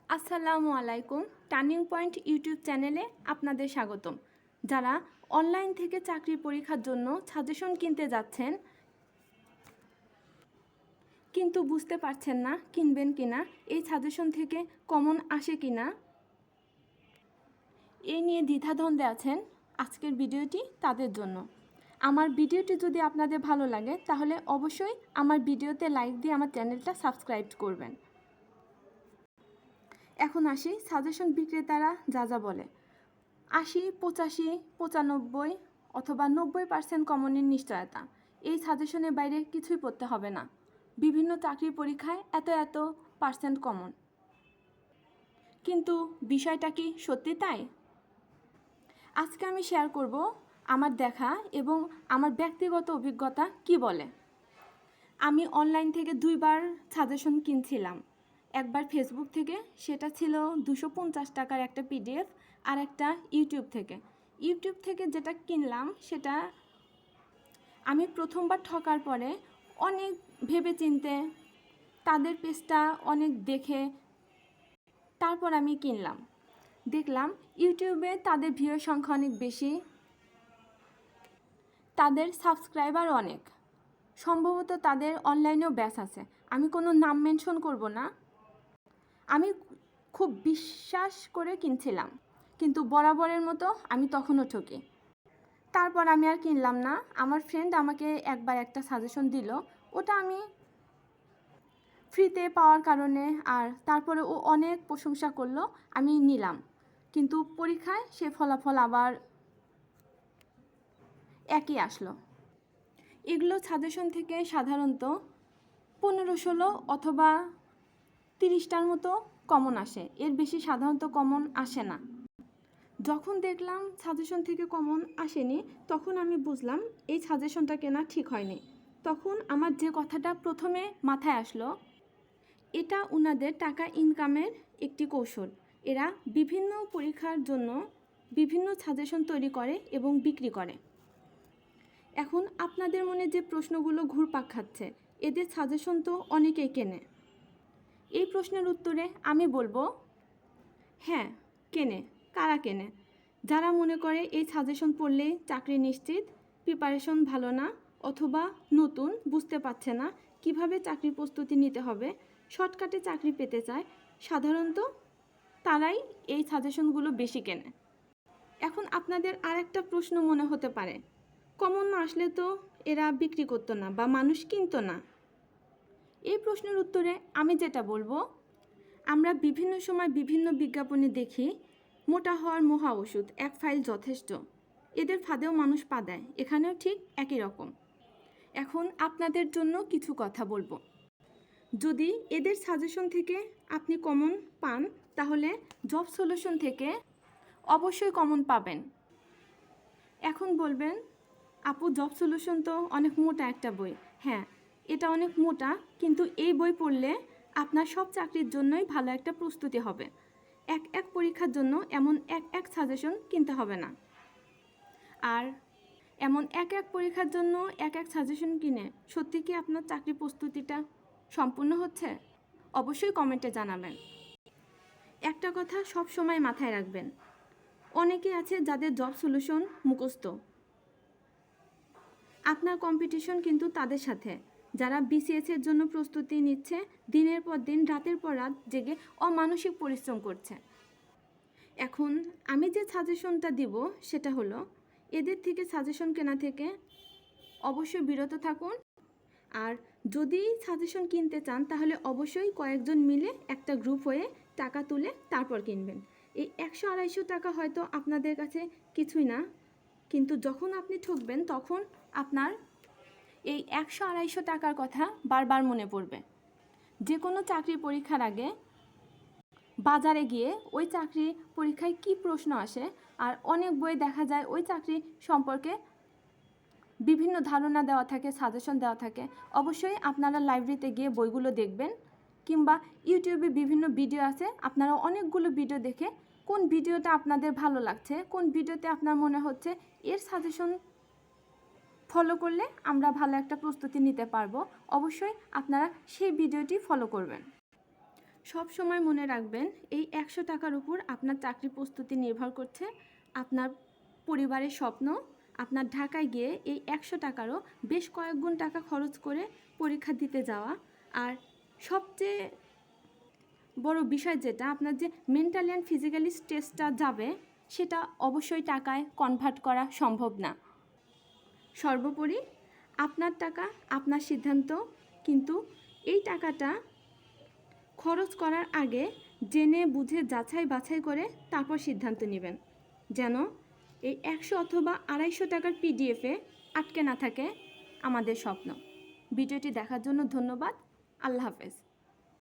আসসালামু আলাইকুম। Turning point YouTube চ্যানেলে আপনাদের স্বাগতম। যারা অনলাইন থেকে চাকরির পরীক্ষার জন্য সাজেশন কিনতে যাচ্ছেন কিন্তু বুঝতে পারছেন না কিনবেন কিনা, এই সাজেশন থেকে কমন আসে কিনা, এই নিয়ে দ্বিধাদ্বন্দ্বে আছেন, আজকের ভিডিওটি তাদের জন্য। আমার ভিডিওটি যদি আপনাদের ভালো লাগে তাহলে অবশ্যই আমার ভিডিওতে লাইক দিয়ে আমার চ্যানেলটা সাবস্ক্রাইব করবেন। এখন আসি সাজেশন বিক্রেতারা যা যা বলে। ৮০, ৮৫, ৯৫ অথবা ৯০% কমনের নিশ্চয়তা। এই সাজেশনের বাইরে কিছুই পড়তে হবে না। বিভিন্ন চাকরির পরীক্ষায় এত পার্সেন্ট কমন। কিন্তু বিষয়টা কি সত্যি তাই? আজকে আমি শেয়ার করব আমার দেখা এবং আমার ব্যক্তিগত অভিজ্ঞতা কি বলে। আমি অনলাইন থেকে ২বার সাজেশন কিনছিলাম। একবার ফেসবুক থেকে, সেটা ছিল ২৫০ টাকার একটা পিডিএফ, আর একটা ইউটিউব থেকে। ইউটিউব থেকে যেটা কিনলাম সেটা আমি প্রথমবার ঠকার পরে অনেক ভেবেচিন্তে তাদের পেজটা অনেক দেখে তারপর আমি কিনলাম। দেখলাম ইউটিউবে তাদের ভিউয়ের সংখ্যা অনেক বেশি, তাদের সাবস্ক্রাইবার অনেক, সম্ভবত তাদের অনলাইনেও ব্যাচ আছে। আমি কোনো নাম মেনশন করব না। আমি খুব বিশ্বাস করে কিনছিলাম, কিন্তু বরাবরের মতো আমি তখনও ঠকি। তারপর আমি আর কিনলাম না। আমার ফ্রেন্ড আমাকে একবার একটা সাজেশন দিল, ওটা আমি ফ্রিতে পাওয়ার কারণে, আর তারপরে ও অনেক প্রশংসা করলো, আমি নিলাম। কিন্তু পরীক্ষায় সে ফলাফল আবার একই আসলো। এগুলো সাজেশন থেকে সাধারণত ১৫-১৬ অথবা ৩০টার মতো কমন আসে, এর বেশি সাধারণত কমন আসে না। যখন দেখলাম সাজেশন থেকে কমন আসেনি, তখন আমি বুঝলাম এই সাজেশনটা কেনা ঠিক হয়নি। তখন আমার যে কথাটা প্রথমে মাথায় আসলো, এটা ওনাদের টাকা ইনকামের একটি কৌশল। এরা বিভিন্ন পরীক্ষার জন্য বিভিন্ন সাজেশন তৈরি করে এবং বিক্রি করে। এখন আপনাদের মনে যে প্রশ্নগুলো ঘুরপাক খাচ্ছে, এদের সাজেশন তো অনেকেই কেনে। এই প্রশ্নের উত্তরে আমি বলবো, হ্যাঁ কেনে। কারা কেনে? যারা মনে করে এই সাজেশন পড়লেই চাকরি নিশ্চিত, প্রিপারেশন ভালো না, অথবা নতুন, বুঝতে পারছে না কিভাবে চাকরির প্রস্তুতি নিতে হবে, শর্টকাটে চাকরি পেতে চায়, সাধারণত তারাই এই সাজেশনগুলো বেশি কেনে। এখন আপনাদের আর একটা প্রশ্ন মনে হতে পারে, কমন না আসলে তো এরা বিক্রি করতো না বা মানুষ কিনতো না। এই প্রশ্নের উত্তরে আমি যেটা বলবো, আমরা বিভিন্ন সময় বিভিন্ন বিজ্ঞাপনে দেখি মোটা হওয়ার মহা ওষুধ, এক ফাইল যথেষ্ট। এদের ফাঁদেও মানুষ পা দেয়, এখানেও ঠিক একই রকম। এখন আপনাদের জন্য কিছু কথা বলবো। যদি এদের সাজেশন থেকে আপনি কমন পান, তাহলে জব সলিউশন থেকে অবশ্যই কমন পাবেন। এখন বলবেন, আপু জব সলিউশন তো অনেক মোটা একটা বই। হ্যাঁ, এটা অনেক মোটা, কিন্তু এই বই পড়লে আপনার সব চাকরির জন্যই ভালো একটা প্রস্তুতি হবে। এক পরীক্ষার জন্য এমন এক সাজেশন কিনতে হবে না। আর এমন এক পরীক্ষার জন্য এক সাজেশন কিনে সত্যি কি আপনার চাকরি প্রস্তুতিটা সম্পূর্ণ হচ্ছে? অবশ্যই কমেন্টে জানাবেন। একটা কথা সব সময় মাথায় রাখবেন, অনেকে আছে যাদের জব সলিউশন মুখস্থ। আপনার কম্পিটিশন কিন্তু তাদের সাথে, যারা বিসিএসের জন্য প্রস্তুতি নিচ্ছে, দিনের পর দিন, রাতের পর রাত জেগে অমানসিক পরিশ্রম করছে। এখন আমি যে সাজেশনটা দিব সেটা হলো, এদের থেকে সাজেশন কেনা থেকে অবশ্যই বিরত থাকুন। আর যদি সাজেশন কিনতে চান তাহলে অবশ্যই কয়েকজন মিলে একটা গ্রুপ হয়ে টাকা তুলে তারপর কিনবেন। এই ১০০-২৫০ টাকা হয়তো আপনাদের কাছে কিছুই না, কিন্তু যখন আপনি ঠকবেন তখন আপনার এই ১০০-২৫০ টাকার কথা বারবার মনে পড়বে। যে কোনো চাকরির পরীক্ষার আগে বাজারে গিয়ে ওই চাকরি পরীক্ষায় কি প্রশ্ন আসে, আর অনেক বই দেখা যায় ওই চাকরি সম্পর্কে বিভিন্ন ধারণা দেওয়া থাকে, সাজেশন দেওয়া থাকে। অবশ্যই আপনারা লাইব্রেরিতে গিয়ে বইগুলো দেখবেন, কিংবা ইউটিউবে বিভিন্ন ভিডিও আছে, আপনারা অনেকগুলো ভিডিও দেখে কোন ভিডিওটা আপনাদের ভালো লাগছে, কোন ভিডিওতে আপনার মনে হচ্ছে এর সাজেশন ফলো করলে আমরা ভালো একটা প্রস্তুতি নিতে পারবো, অবশ্যই আপনারা সেই ভিডিওটি ফলো করবেন। সব সময় মনে রাখবেন, এই 100 টাকার উপর আপনার চাকরি প্রস্তুতি নির্ভর করছে। আপনার পরিবারের স্বপ্ন, আপনার ঢাকায় গিয়ে এই 100 টাকারও বেশ কয়েক গুণ টাকা খরচ করে পরীক্ষা দিতে যাওয়া। আর সবচেয়ে বড় বিষয় যেটা, আপনার যে মেন্টালি অ্যান্ড ফিজিক্যালি স্ট্রেসটা যাবে, সেটা অবশ্যই টাকায় কনভার্ট করা সম্ভব না। সর্বোপরি আপনার টাকা, আপনার সিদ্ধান্ত, কিন্তু এই টাকাটা খরচ করার আগে জেনে বুঝে যাচাই বাছাই করে তারপর সিদ্ধান্ত নেবেন, যেন এই 100 অথবা 250 টাকার পিডিএফে আটকে না থাকে আমাদের স্বপ্ন। ভিডিওটি দেখার জন্য ধন্যবাদ। আল্লাহ হাফেজ।